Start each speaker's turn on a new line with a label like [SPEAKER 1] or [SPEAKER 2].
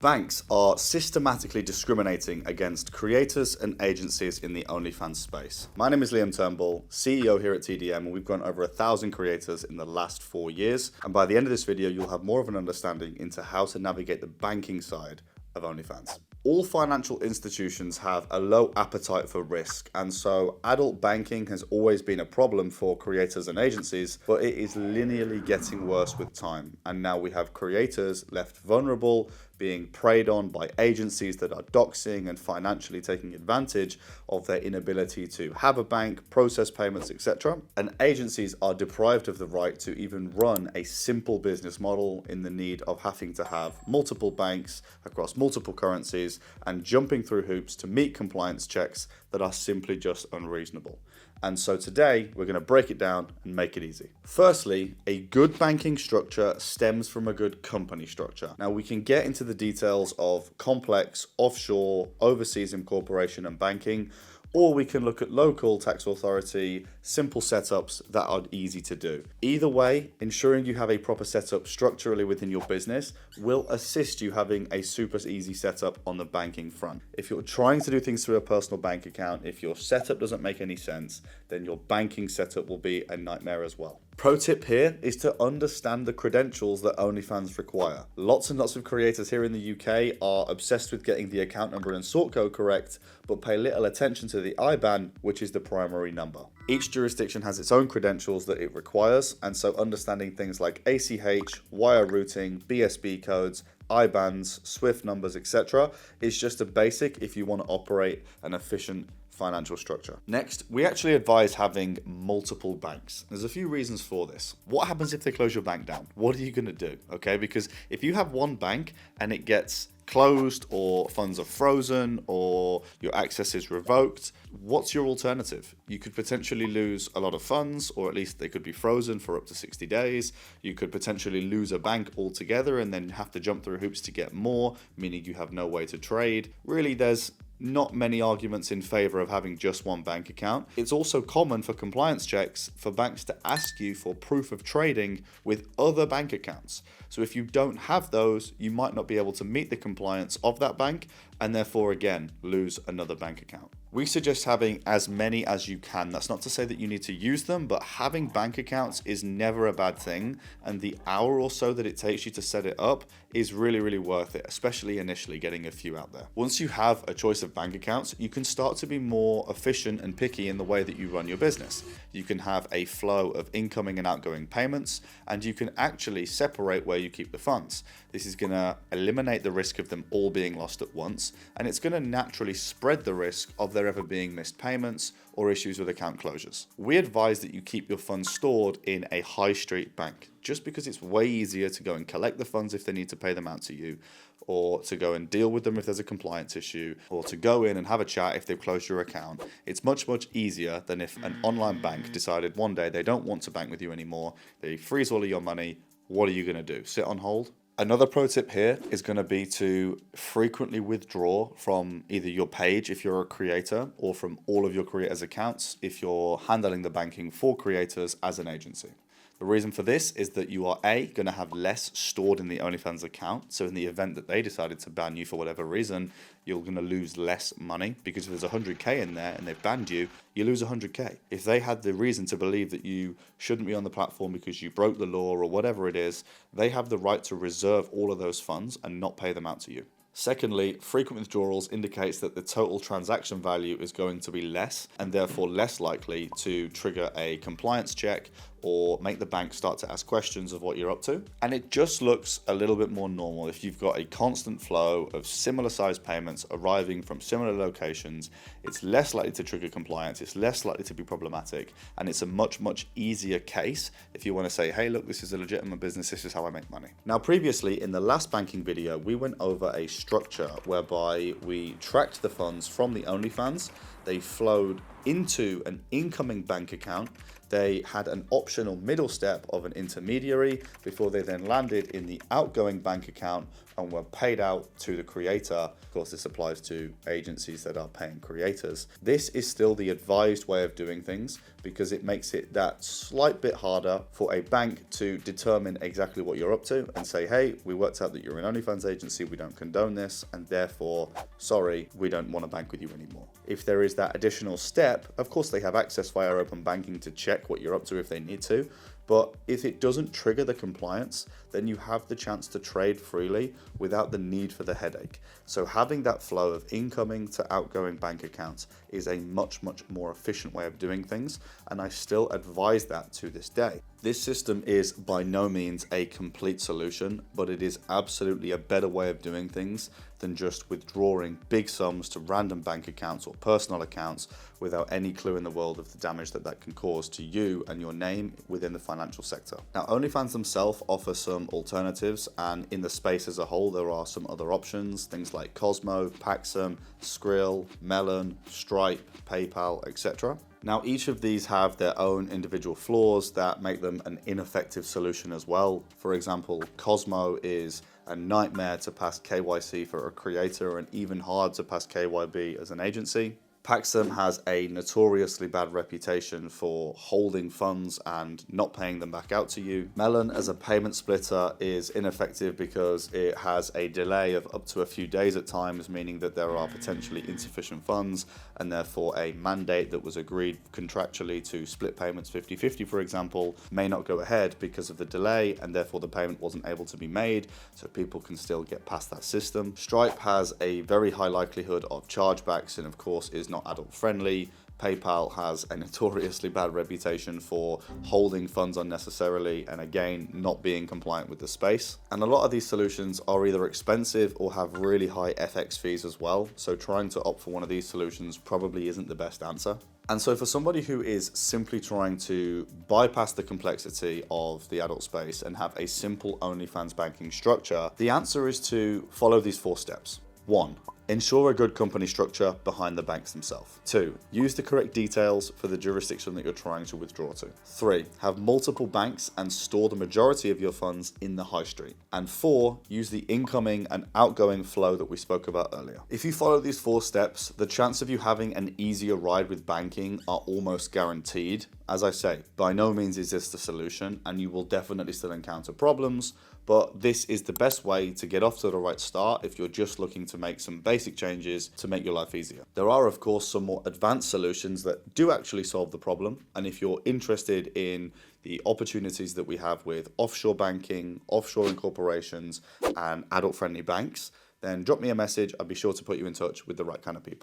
[SPEAKER 1] Banks are systematically discriminating against creators and agencies in the OnlyFans space. My name is Liam Turnbull, CEO here at TDM, and we've grown over 1,000 creators in the last 4 years. And by the end of this video, you'll have more of an understanding into how to navigate the banking side of OnlyFans. All financial institutions have a low appetite for risk, and so adult banking has always been a problem for creators and agencies, but it is linearly getting worse with time. And now we have creators left vulnerable, being preyed on by agencies that are doxing and financially taking advantage of their inability to have a bank, process payments, etc. And agencies are deprived of the right to even run a simple business model in the need of having to have multiple banks across multiple currencies and jumping through hoops to meet compliance checks that are simply just unreasonable. And so today we're going to break it down and make it easy. Firstly, a good banking structure stems from a good company structure. Now we can get into the details of complex, offshore, overseas incorporation and banking, or we can look at local tax authority, simple setups that are easy to do. Either way, ensuring you have a proper setup structurally within your business will assist you having a super easy setup on the banking front. If you're trying to do things through a personal bank account, if your setup doesn't make any sense, then your banking setup will be a nightmare as well. Pro tip here is to understand the credentials that OnlyFans require. Lots and lots of creators here in the UK are obsessed with getting the account number and sort code correct, but pay little attention to the IBAN, which is the primary number. Each jurisdiction has its own credentials that it requires, and so understanding things like ACH, wire routing, BSB codes, IBANs, SWIFT numbers, etc. is just a basic if you want to operate an efficient financial structure. Next, we actually advise having multiple banks. There's a few reasons for this. What happens if they close your bank down? What are you going to do? Okay, because if you have one bank and it gets closed or funds are frozen or your access is revoked, what's your alternative? You could potentially lose a lot of funds, or at least they could be frozen for up to 60 days. You could potentially lose a bank altogether and then have to jump through hoops to get more, meaning you have no way to trade. Really, there's not many arguments in favor of having just one bank account. It's also common for compliance checks for banks to ask you for proof of trading with other bank accounts. So if you don't have those, you might not be able to meet the compliance of that bank and therefore again lose another bank account. We suggest having as many as you can. That's not to say that you need to use them, but having bank accounts is never a bad thing, and the hour or so that it takes you to set it up is really, really worth it, especially initially getting a few out there. Once you have a choice of bank accounts, you can start to be more efficient and picky in the way that you run your business. You can have a flow of incoming and outgoing payments, and you can actually separate where you keep the funds. This is going to eliminate the risk of them all being lost at once, and it's going to naturally spread the risk of there ever being missed payments or issues with account closures. We advise that you keep your funds stored in a high street bank, just because it's way easier to go and collect the funds if they need to pay them out to you, or to go and deal with them if there's a compliance issue, or to go in and have a chat if they've closed your account. It's much, much easier than if an online bank decided one day they don't want to bank with you anymore, they freeze all of your money. What are you going to do? Sit on hold? Another pro tip here is going to be to frequently withdraw from either your page if you're a creator, or from all of your creators' accounts if you're handling the banking for creators as an agency. The reason for this is that you are going to have less stored in the OnlyFans account. So in the event that they decided to ban you for whatever reason, you're going to lose less money, because if there's 100K in there and they've banned you, you lose 100K. If they had the reason to believe that you shouldn't be on the platform because you broke the law or whatever it is, they have the right to reserve all of those funds and not pay them out to you. Secondly, frequent withdrawals indicates that the total transaction value is going to be less, and therefore less likely to trigger a compliance check or make the bank start to ask questions of what you're up to. And it just looks a little bit more normal if you've got a constant flow of similar sized payments arriving from similar locations. It's less likely to trigger compliance, it's less likely to be problematic, and it's a much, much easier case if you want to say, hey, look, this is a legitimate business, this is how I make money. Now, previously in the last banking video, we went over a structure whereby we tracked the funds from the OnlyFans. They flowed into an incoming bank account, they had an optional middle step of an intermediary before they then landed in the outgoing bank account and were paid out to the creator. Of course, this applies to agencies that are paying creators. This is still the advised way of doing things because it makes it that slight bit harder for a bank to determine exactly what you're up to and say, hey, we worked out that you're an OnlyFans agency, we don't condone this, and therefore, sorry, we don't want to bank with you anymore. If there is that additional step, of course they have access via open banking to check what you're up to if they need to, but if it doesn't trigger the compliance, then you have the chance to trade freely without the need for the headache. So having that flow of incoming to outgoing bank accounts is a much, much more efficient way of doing things, and I still advise that to this day. This system is by no means a complete solution, but it is absolutely a better way of doing things than just withdrawing big sums to random bank accounts or personal accounts without any clue in the world of the damage that that can cause to you and your name within the financial sector. Now, OnlyFans themselves offer some alternatives, and in the space as a whole, there are some other options, things like Cosmo, Paxum, Skrill, Melon, Stripe, PayPal, etc. Now, each of these have their own individual flaws that make them an ineffective solution as well. For example, Cosmo is a nightmare to pass KYC for a creator and even hard to pass KYB as an agency. Paxum has a notoriously bad reputation for holding funds and not paying them back out to you. Melon as a payment splitter is ineffective because it has a delay of up to a few days at times, meaning that there are potentially insufficient funds and therefore a mandate that was agreed contractually to split payments 50-50, for example, may not go ahead because of the delay, and therefore the payment wasn't able to be made, so people can still get past that system. Stripe has a very high likelihood of chargebacks and of course is not adult friendly. PayPal has a notoriously bad reputation for holding funds unnecessarily and again not being compliant with the space. And a lot of these solutions are either expensive or have really high FX fees as well, so trying to opt for one of these solutions probably isn't the best answer. And so for somebody who is simply trying to bypass the complexity of the adult space and have a simple OnlyFans banking structure, the answer is to follow these 4 steps. 1. Ensure a good company structure behind the banks themselves. 2. Use the correct details for the jurisdiction that you're trying to withdraw to. 3. Have multiple banks and store the majority of your funds in the high street. And 4. Use the incoming and outgoing flow that we spoke about earlier. If you follow these 4 steps, the chance of you having an easier ride with banking are almost guaranteed. As I say, by no means is this the solution, and you will definitely still encounter problems, but this is the best way to get off to the right start if you're just looking to make some basic changes to make your life easier. There are, of course, some more advanced solutions that do actually solve the problem, and if you're interested in the opportunities that we have with offshore banking, offshore incorporations, and adult-friendly banks, then drop me a message. I'll be sure to put you in touch with the right kind of people.